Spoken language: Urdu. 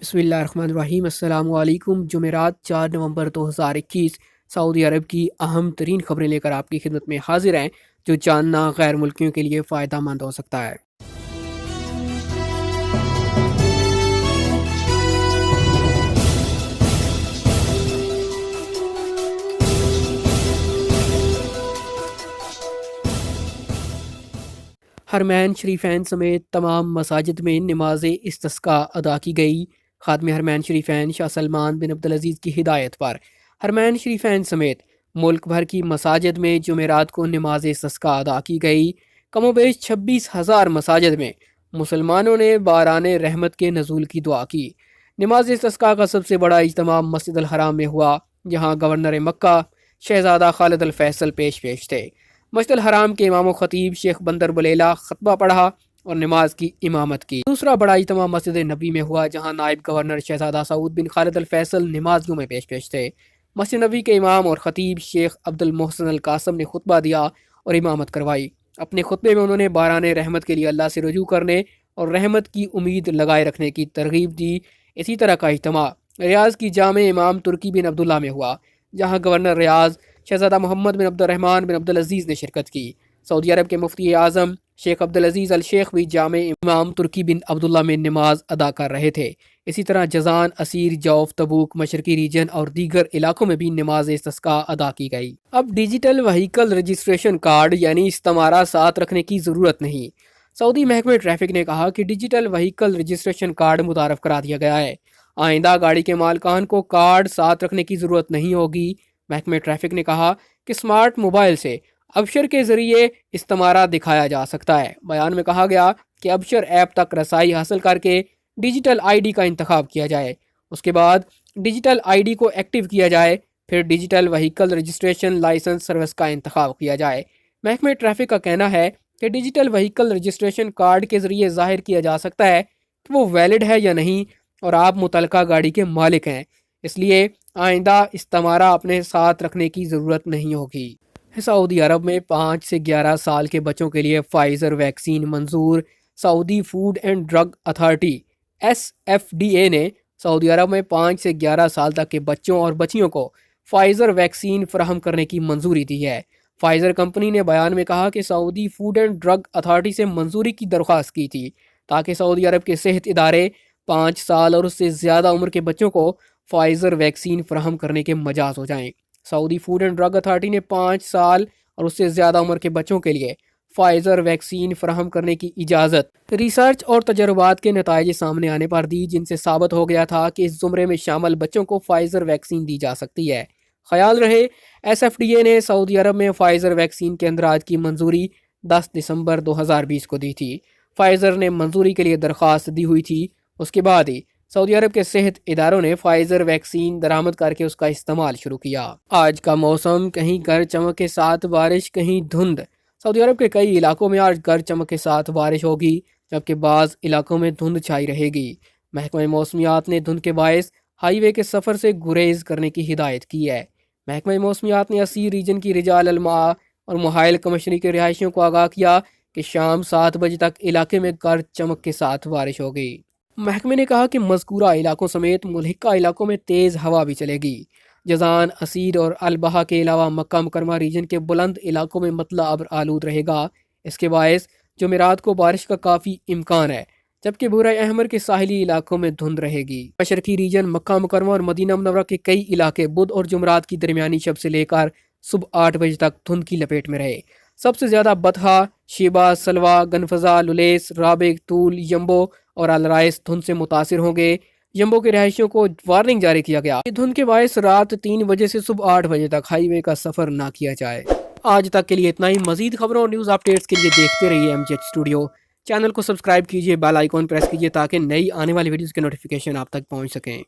بسم اللہ الرحمن الرحیم۔ السلام علیکم۔ جمعرات 4 نومبر 2021 سعودی عرب کی اہم ترین خبریں لے کر آپ کی خدمت میں حاضر ہیں، جو جاننا غیر ملکیوں کے لیے فائدہ مند ہو سکتا ہے۔ حرمین شریفین سمیت تمام مساجد میں نماز استسقاء ادا کی گئی۔ خادم حرمین شریفین شاہ سلمان بن عبدالعزیز کی ہدایت پر حرمین شریفین سمیت ملک بھر کی مساجد میں جمعرات کو نماز استسقاء ادا کی گئی۔ کم و بیش 26,000 مساجد میں مسلمانوں نے باران رحمت کے نزول کی دعا کی۔ نماز استسقاء کا سب سے بڑا اجتماع مسجد الحرام میں ہوا، جہاں گورنر مکہ شہزادہ خالد الفیصل پیش تھے۔ مسجد الحرام کے امام و خطیب شیخ بندر بلیلہ خطبہ پڑھا اور نماز کی امامت کی۔ دوسرا بڑا اجتماع مسجد نبوی میں ہوا، جہاں نائب گورنر شہزادہ سعود بن خالد الفیصل نمازیوں میں پیش تھے۔ مسجد نبوی کے امام اور خطیب شیخ عبد المحسن القاسم نے خطبہ دیا اور امامت کروائی۔ اپنے خطبے میں انہوں نے باران رحمت کے لیے اللہ سے رجوع کرنے اور رحمت کی امید لگائے رکھنے کی ترغیب دی۔ اسی طرح کا اجتماع ریاض کی جامع امام ترکی بن عبداللہ میں ہوا، جہاں گورنر ریاض شہزادہ محمد بن عبد الرحمن بن عبدالعزیز نے شرکت کی۔ سعودی عرب کے مفتی اعظم شیخ عبدالعزیز الشیخ بھی جامع امام ترکی بن عبداللہ میں نماز ادا کر رہے تھے۔ اسی طرح جزان، اسیر، جوف، تبوک، مشرقی ریجن اور دیگر علاقوں میں بھی نماز استسقاء ادا کی گئی۔ اب ڈیجیٹل وہیکل رجسٹریشن کارڈ یعنی استمارہ ساتھ رکھنے کی ضرورت نہیں۔ سعودی محکمہ ٹریفک نے کہا کہ ڈیجیٹل وہیکل رجسٹریشن کارڈ متعارف کرا دیا گیا ہے۔ آئندہ گاڑی کے مالکان کو کارڈ ساتھ رکھنے کی ضرورت نہیں ہوگی۔ محکمہ ٹریفک نے کہا کہ سمارٹ موبائل سے ابشر کے ذریعے استمارہ دکھایا جا سکتا ہے۔ بیان میں کہا گیا کہ ابشر ایپ تک رسائی حاصل کر کے ڈیجیٹل آئی ڈی کا انتخاب کیا جائے، اس کے بعد ڈیجیٹل آئی ڈی کو ایکٹیو کیا جائے، پھر digital vehicle registration licence service کا انتخاب کیا جائے۔ محکمہ ٹریفک کا کہنا ہے کہ ڈیجیٹل وہیکل رجسٹریشن کارڈ کے ذریعے ظاہر کیا جا سکتا ہے کہ وہ ویلڈ ہے یا نہیں اور آپ متعلقہ گاڑی کے مالک ہیں، اس لیے آئندہ استمارہ اپنے ساتھ رکھنے کی ضرورت نہیں ہوگی۔ سعودی عرب میں 5 سے 11 سال کے بچوں کے لیے Pfizer vaccine Manzoor. Saudi food and drug authority SFDA نے سعودی عرب میں 5 سے 11 سال تک کے بچوں اور بچیوں کو فائزر ویکسین فراہم کرنے کی منظوری دی ہے۔ فائزر کمپنی نے بیان میں کہا کہ سعودی فوڈ اینڈ ڈرگ اتھارٹی سے منظوری کی درخواست کی تھی تاکہ سعودی عرب کے صحت ادارے 5 سال اور اس سے زیادہ عمر کے بچوں کو فائزر ویکسین فراہم کرنے کے مجاز ہو جائیں۔ سعودی فوڈ اینڈ ڈرگ اتھارٹی نے 5 سال اور اس سے زیادہ عمر کے بچوں کے لیے فائزر ویکسین فراہم کرنے کی اجازت ریسرچ اور تجربات کے نتائج سامنے آنے پر دی، جن سے ثابت ہو گیا تھا کہ اس زمرے میں شامل بچوں کو فائزر ویکسین دی جا سکتی ہے۔ خیال رہے SFDA نے سعودی عرب میں فائزر ویکسین کے اندراج کی منظوری 10 دسمبر 2020 کو دی تھی۔ فائزر نے منظوری کے لیے درخواست دی ہوئی تھی، اس کے بعد ہی سعودی عرب کے صحت اداروں نے فائزر ویکسین درآمد کر کے اس کا استعمال شروع کیا۔ آج کا موسم، کہیں گرج چمک کے ساتھ بارش، کہیں دھند۔ سعودی عرب کے کئی علاقوں میں آج گرج چمک کے ساتھ بارش ہوگی، جبکہ بعض علاقوں میں دھند چھائی رہے گی۔ محکمہ موسمیات نے دھند کے باعث ہائی وے کے سفر سے گریز کرنے کی ہدایت کی ہے۔ محکمہ موسمیات نے اسیر ریجن کی رجال الماء اور محائل کمشنری کے رہائشیوں کو آگاہ کیا کہ شام 7 بجے تک علاقے میں گرج چمک کے ساتھ بارش ہوگی۔ محکمے نے کہا کہ مذکورہ علاقوں سمیت ملحقہ علاقوں میں تیز ہوا بھی چلے گی۔ جزان، اسیر اور البہا کے علاوہ مکہ مکرمہ ریجن کے بلند علاقوں میں مطلع ابر آلود رہے گا، اس کے باعث جمعرات کو بارش کا کافی امکان ہے، جبکہ بحیرہ احمر کے ساحلی علاقوں میں دھند رہے گی۔ مشرقی ریجن، مکہ مکرمہ اور مدینہ منورہ کے کئی علاقے بدھ اور جمعرات کی درمیانی شب سے لے کر صبح 8 بجے تک دھند کی لپیٹ میں رہے۔ سب سے زیادہ بطحا، شیبہ، سلوا، گنفذا، لولیس، رابغ، طول، یمبو اور الرائس دھند سے متاثر ہوں گے۔ یمبو کے رہائشیوں کو وارننگ جاری کیا گیا کہ دھند کے باعث رات 3 بجے سے صبح 8 بجے تک ہائی وے کا سفر نہ کیا جائے۔ آج تک کے لیے اتنا ہی۔ مزید خبروں اور نیوز اپڈیٹس کے لیے دیکھتے رہیے MGH اسٹوڈیو۔ چینل کو سبسکرائب کیجیے، بیل آئیکن پریس کیجیے تاکہ نئی آنے والی ویڈیوز کے نوٹیفیکیشن آپ تک پہنچ سکیں۔